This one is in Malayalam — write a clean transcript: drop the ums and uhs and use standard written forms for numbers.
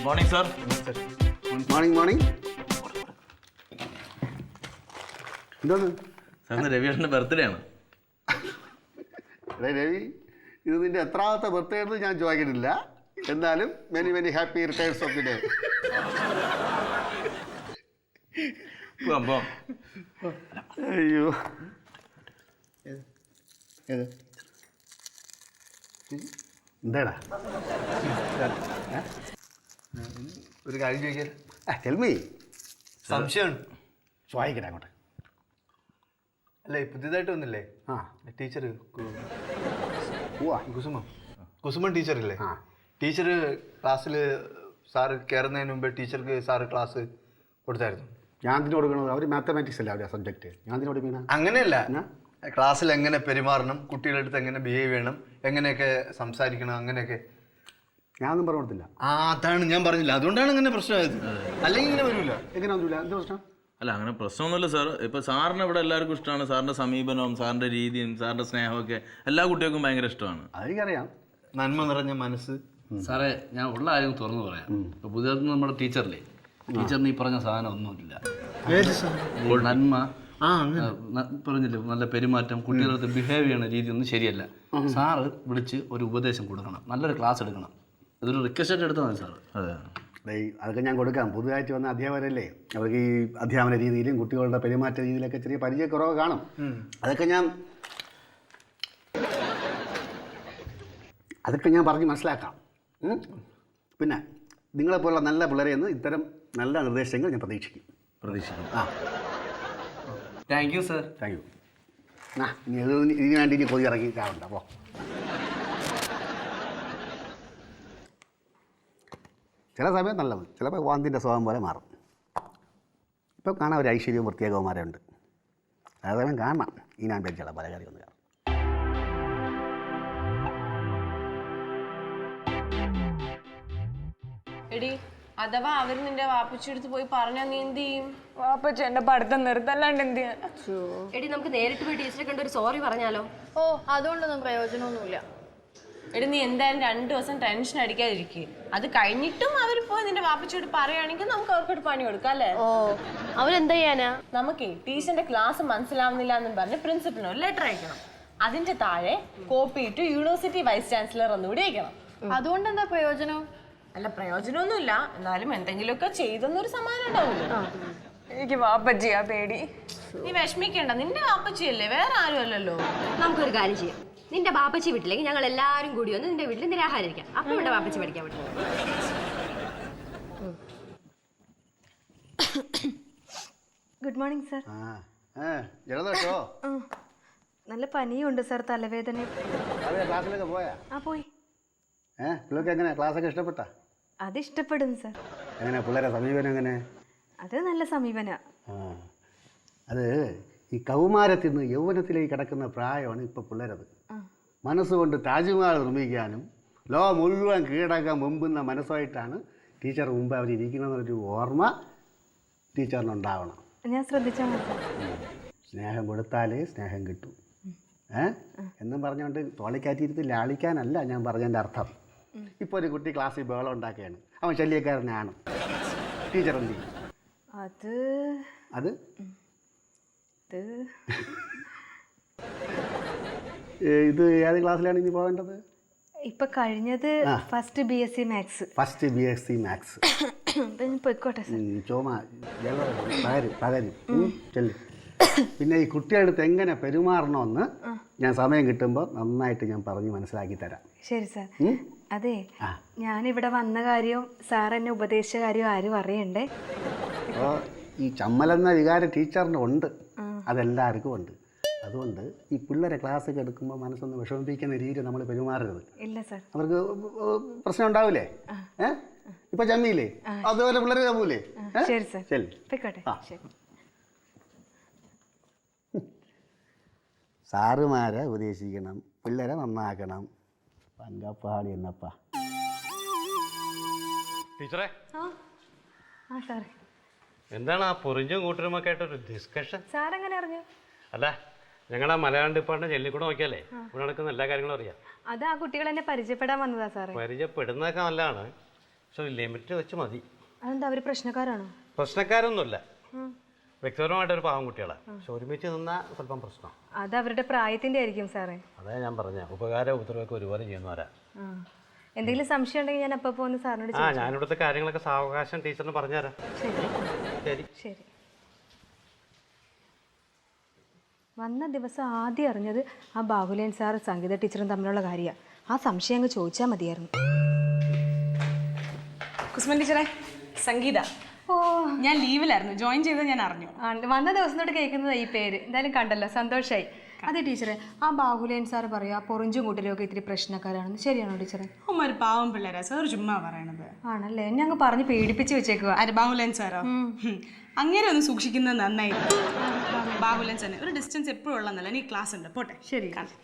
Morning sir. Morning morning. എന്തോന്ന് സാറിന് രവിയേട്ടൻ്റെ ബർത്ത്ഡേ ആണ്. രവി, ഇത് നിന്റെ എത്രാമത്തെ ബർത്ത്ഡേ എന്ന് ഞാൻ ചോദിക്കുന്നില്ല. എന്നാലും many many happy returns of the day. അയ്യോ, എന്താടാ ഒരു കാര്യം ചോദിക്കാൻ ടെൽമി. സംശയമാണ്. ചോദിക്കട്ടെ അങ്ങോട്ട്. അല്ലേ പുതിയതായിട്ട് വന്നില്ലേ ആ ടീച്ചർ പോവാ. കുസുമൻ ടീച്ചറില്ലേ? ടീച്ചർ ക്ലാസ്സിൽ സാറ് കയറുന്നതിന് മുമ്പേ ടീച്ചർക്ക് സാറ് ക്ലാസ് കൊടുത്തായിരുന്നു. ഞാൻ ഇതിന് കൊടുക്കണത് അവർ മാത്തമാറ്റിക്സ് അല്ല അവരുടെ സബ്ജക്റ്റ്. ഞാൻ ഇതിന് കൊടുക്കണ അങ്ങനെയല്ല, ക്ലാസ്സിൽ എങ്ങനെ പെരുമാറണം, കുട്ടികളുടെ അടുത്ത് എങ്ങനെ ബിഹേവ് ചെയ്യണം, എങ്ങനെയൊക്കെ സംസാരിക്കണം, അങ്ങനെയൊക്കെ ഞാനൊന്നും പറഞ്ഞു കൊടുത്തില്ല. അതാണ് ഞാൻ പറഞ്ഞില്ല, അതുകൊണ്ടാണ് ഇങ്ങനെ പ്രശ്നമായത്. അല്ലെങ്കിൽ ഇങ്ങനെ വരില്ല. എങ്ങനെ ഒന്നുമില്ല. എന്താ പ്രശ്നം? അല്ല, അങ്ങനെ പ്രശ്നമൊന്നുമില്ല സാർ. ഇപ്പോൾ സാറിന് ഇവിടെ എല്ലാവർക്കും ഇഷ്ടമാണ്. സാറിൻ്റെ സമീപനവും സാറിൻ്റെ രീതിയും സാറിൻ്റെ സ്നേഹമൊക്കെ എല്ലാ കുട്ടികൾക്കും ഭയങ്കര ഇഷ്ടമാണ്. അതെനിക്കറിയാം. നന്മ നിറഞ്ഞ മനസ്സ്. സാറേ, ഞാൻ ഉള്ള കാര്യം തുറന്നു പറയാം. ഇപ്പോൾ പുതിയതായിട്ട് നമ്മുടെ ടീച്ചറില്ലേ, ടീച്ചറിന് ഈ പറഞ്ഞ സാധനം ഒന്നുമില്ല. നന്മ പറഞ്ഞില്ലേ, നല്ല പെരുമാറ്റം, കുട്ടികളുടെ അടുത്ത് ബിഹേവ് ചെയ്യണ രീതി ഒന്നും ശരിയല്ല. സാറ് വിളിച്ച് ഒരു ഉപദേശം കൊടുക്കണം, നല്ലൊരു ക്ലാസ് എടുക്കണം. ഇതൊരു റിക്വസ്റ്റ് ആയിട്ട് എടുത്താൽ മതി സാറ്. അതെ, അതൊക്കെ ഞാൻ കൊടുക്കാം. പുതുതായിട്ട് വന്ന അധ്യാപകരല്ലേ, അവർക്ക് ഈ അധ്യാപന രീതിയിലും കുട്ടികളുടെ പെരുമാറ്റ രീതിയിലൊക്കെ ചെറിയ പരിചയക്കുറവ് കാണും. അതൊക്കെ ഞാൻ പറഞ്ഞ് മനസ്സിലാക്കാം. പിന്നെ നിങ്ങളെപ്പോലുള്ള നല്ല പിള്ളേരെ നിന്ന് ഇത്തരം നല്ല നിർദ്ദേശങ്ങൾ ഞാൻ പ്രതീക്ഷിക്കും. Thank you sir. Thank you. ഇനി ഇതിന് വേണ്ടി ഇനി പൊതി ഇറങ്ങി കാണണ്ട. അപ്പോൾ ചില സമയം നല്ലത്, ചിലപ്പോൾ വാന്തിൻ്റെ സ്വഭാവം പോലെ മാറും. ഇപ്പം കാണാൻ ഒരു ഐശ്വര്യവും പ്രത്യേകവുമാരുണ്ട്. അതേസമയം കാണാം ഈ ഞാൻ പേരിച്ചുള്ള പല കാര്യം ഒന്ന് കാണാം. എടി, അഥവാ അവർ നിന്റെ വാപ്പച്ചിയെടുത്ത് പോയി പറഞ്ഞാൽ നീ എന്ത് ചെയ്യും? വാപ്പച്ചി എന്റെ പഠിത്തം നിർത്തല്ലാണ്ട് എന്ത് ചെയ്യാൻ? എടി, നമുക്ക് നേരിട്ട് പോയി ടീച്ചറെ കണ്ട് ഒരു സോറി പറഞ്ഞാലോ? ഓ, അതുകൊണ്ടൊന്നും പ്രയോജനമൊന്നുമില്ല. എടി, നീ എന്തായാലും 2 ദിവസം ടെൻഷൻ അടിക്കാതിരിക്കുക. അത് കഴിഞ്ഞിട്ടും അവർ പോയി നിന്റെ വാപ്പച്ചിയോട് പറയുകയാണെങ്കിൽ നമുക്ക് അവർക്കൊരു പണി കൊടുക്കാം, അല്ലേ? ഓ, അവരെന്താ ചെയ്യാനാ? നമുക്കേ ടീച്ചറിന്റെ ക്ലാസ് മനസ്സിലാവുന്നില്ല എന്നും പറഞ്ഞ് പ്രിൻസിപ്പലിന് ഒരു ലെറ്റർ അയക്കണം. അതിന്റെ താഴെ copy to university vice chancellor ഒന്നുകൂടി അയക്കണം. അതുകൊണ്ട് എന്താ പ്രയോജനം? അല്ല, പ്രയോജനമൊന്നുമില്ല, എന്നാലും എന്തെങ്കിലുമൊക്കെ ചെയ്തെന്നൊരു സമാധാനം ഉണ്ടാവില്ല. എനിക്ക് വാപ്പച്ചിയാ പേടി. നീ വിഷമിക്കണ്ട, നിന്റെ വാപ്പച്ചിയല്ലേ, വേറെ ആരും അല്ലല്ലോ. നമുക്കൊരു കാര്യം ചെയ്യാം. നിന്റെ ബാപ്പച്ചി വീട്ടിലേക്ക് ഞങ്ങൾ എല്ലാവരും കൂടി വന്ന് നിന്റെ വീട്ടിൽ നിരാഹാരം ഇരിക്കാം. അപ്പൊ ഇവിടെ ബാപ്പച്ചി പഠിക്കാൻ പറ്റും. Good morning sir. ജലദോഷോ? നല്ല പനിയുണ്ട് സാർ, തലവേദന. ക്ലാസ്സിലൊക്കെ പോയാ? പോയി. പിള്ളേർക്ക് എങ്ങനെ ക്ലാസ്സൊക്കെ ഇഷ്ടപ്പെട്ടാ? അത് ഇഷ്ടപ്പെടും സാർ. എങ്ങനെ പിള്ളേരെ സമീപനം എങ്ങനെ? അത് നല്ല സമീപന. അത് ഈ കൗമാരത്തിൽ നിന്ന് യൗവനത്തിലേക്ക് കിടക്കുന്ന പ്രായമാണ് ഇപ്പോൾ പിള്ളേരത്. മനസ്സുകൊണ്ട് താജ്മഹൽ നിർമ്മിക്കാനും ലോകം മുഴുവൻ കീഴടക്കാൻ മുമ്പുന്ന മനസ്സായിട്ടാണ് ടീച്ചർ മുമ്പ് അവർ ഇരിക്കുന്നതെന്നൊരു ഓർമ്മ ടീച്ചറിനുണ്ടാവണം. ഞാൻ ശ്രദ്ധിച്ചാൽ മതി. സ്നേഹം കൊടുത്താലേ സ്നേഹം കിട്ടും. എന്നും പറഞ്ഞുകൊണ്ട് തോളിക്കാറ്റിരുത്ത് ലാളിക്കാനല്ല ഞാൻ പറഞ്ഞതിൻ്റെ അർത്ഥം. ഇപ്പോൾ ഒരു കുട്ടി ക്ലാസ്സിൽ ബഹളം ഉണ്ടാക്കുകയാണ്, അവൻ ശല്യക്കാരനാണ്. ടീച്ചർ എന്ത് ചെയ്യും? അത് ഇത് ഏത് ക്ലാസ്സിലാണ് ഇനി പോകേണ്ടത്? ഇപ്പൊ കഴിഞ്ഞത് first BSc maths. First BSc maths. പോയിക്കോട്ടെ സാർ. ചുമ പകരും ചെല്ലും. പിന്നെ ഈ കുട്ടികളുടെ അടുത്ത് എങ്ങനെ പെരുമാറണമെന്ന് ഞാൻ സമയം കിട്ടുമ്പോൾ നന്നായിട്ട് ഞാൻ പറഞ്ഞ് മനസ്സിലാക്കി തരാം. ശരി സാർ. അതെ, ഞാനിവിടെ വന്ന കാര്യവും സാർ എന്നെ ഉപദേശിച്ച കാര്യവും ആരും അറിയണ്ടേ? അപ്പോൾ ഈ ചമ്മലെന്ന വികാരം ടീച്ചറിന് ഉണ്ട്, അതെല്ലാവർക്കും ഉണ്ട്. അതുകൊണ്ട് ഈ പിള്ളേരെ ക്ലാസ്സൊക്കെ എടുക്കുമ്പോൾ മനസ്സൊന്ന് വിഷമിപ്പിക്കുന്ന രീതിയിൽ നമ്മൾ പെരുമാറരുത്. ഇല്ല സാർ. അവർക്ക് പ്രശ്നം ഉണ്ടാവില്ലേ? ഇപ്പൊ ചമ്മിയില്ലേ, അതുപോലെ പിള്ളേർ ചമ്മൂലേ? ശരി സാർ, ശരി പോയിക്കോട്ടെ. ശരി. സാറുമാരെ ഉപദേശിക്കണം, പിള്ളേരെ നന്നാക്കണം. പഞ്ചാപ്പാടി എന്നപ്പാ ടീച്ചറെ. സാറേ, എന്താണ് ആ പൊറിഞ്ചും കൂട്ടരുമൊക്കെ ആയിട്ടൊരു ഡിസ്കഷൻ? സാർ എങ്ങനെ അറിഞ്ഞു? അല്ല, ഞങ്ങളുടെ മലയാളം ഡിപ്പാർട്ട്മെന്റ് ചെല്ലിക്കൂടെ നോക്കിയാലേ ഇവിടെ നടക്കുന്ന എല്ലാ കാര്യങ്ങളും അറിയാം. അത് ആ കുട്ടികൾ എന്നെ പരിചയപ്പെടാൻ വന്നതാ സാറേ. പരിചയപ്പെടുന്നതൊക്കെ നല്ലതാണ്, പക്ഷെ ലിമിറ്റ് വെച്ച് മതി. അതെന്താ അവർ പ്രശ്നക്കാരാണോ? പ്രശ്നക്കാരൊന്നുമില്ല, വ്യക്തിപരമായിട്ടൊരു പാവം കുട്ടികളാണ്. പക്ഷെ ഒരുമിച്ച് നിന്നാൽ സ്വല്പം പ്രശ്നം. അത് അവരുടെ പ്രായത്തിന്റെ ആയിരിക്കും സാറേ. അതേ ഞാൻ പറഞ്ഞ ഉപകാരം ഉപദ്രവമൊക്കെ ഒരുപോലെ ചെയ്യുന്നവരാ. എന്തെങ്കിലും സംശയം ഉണ്ടെങ്കിൽ ഞാൻ അപ്പോൾ ഒന്ന് സാറിനോട് ഞാനിവിടുത്തെ കാര്യങ്ങളൊക്കെ സാവകാശം ടീച്ചറിന് പറഞ്ഞുതരാം. ശരി ശരി. വന്ന ദിവസം ആദ്യം അറിഞ്ഞത് ആ ബാഹുലേൻ സാർ സംഗീത ടീച്ചറും തമ്മിലുള്ള കാര്യമാണ്. ആ സംശയം അങ്ങ് ചോദിച്ചാൽ മതിയായിരുന്നു. കുസുമൻ ടീച്ചറെ, സംഗീത. ഓ, ഞാൻ ലീവിലായിരുന്നു, ജോയിൻ ചെയ്തത് ഞാൻ അറിഞ്ഞു. വന്ന ദിവസം തൊട്ട് കേൾക്കുന്നത് ഈ പേര്. എന്തായാലും കണ്ടല്ലോ, സന്തോഷമായി. അതെ ടീച്ചറെ, ആ ബാഹുലേൻ സാർ പറയാ പൊറിഞ്ചും കൂട്ടരൊക്കെ ഇത്തിരി പ്രശ്നക്കാരാണെന്ന്. ശരിയാണോ ടീച്ചറെ? ഒരു പാവം പിള്ളേരാ സാർ ചുമ്മാ പറയണത്. ആണല്ലേ, എന്നെ അങ്ങ് പറഞ്ഞ് പേടിപ്പിച്ച് വെച്ചേക്കുക. ആര്, ബാഹുലേൻ സാറോ? അങ്ങനെ ഒന്ന് സൂക്ഷിക്കുന്നത് നന്നായി. ബാഹുലേൻ സാറിന് ഒരു ഡിസ്റ്റൻസ് എപ്പോഴും ഉള്ളതല്ല. നീ ക്ലാസ് ഉണ്ട്, പോട്ടെ. ശരി. കാണാം.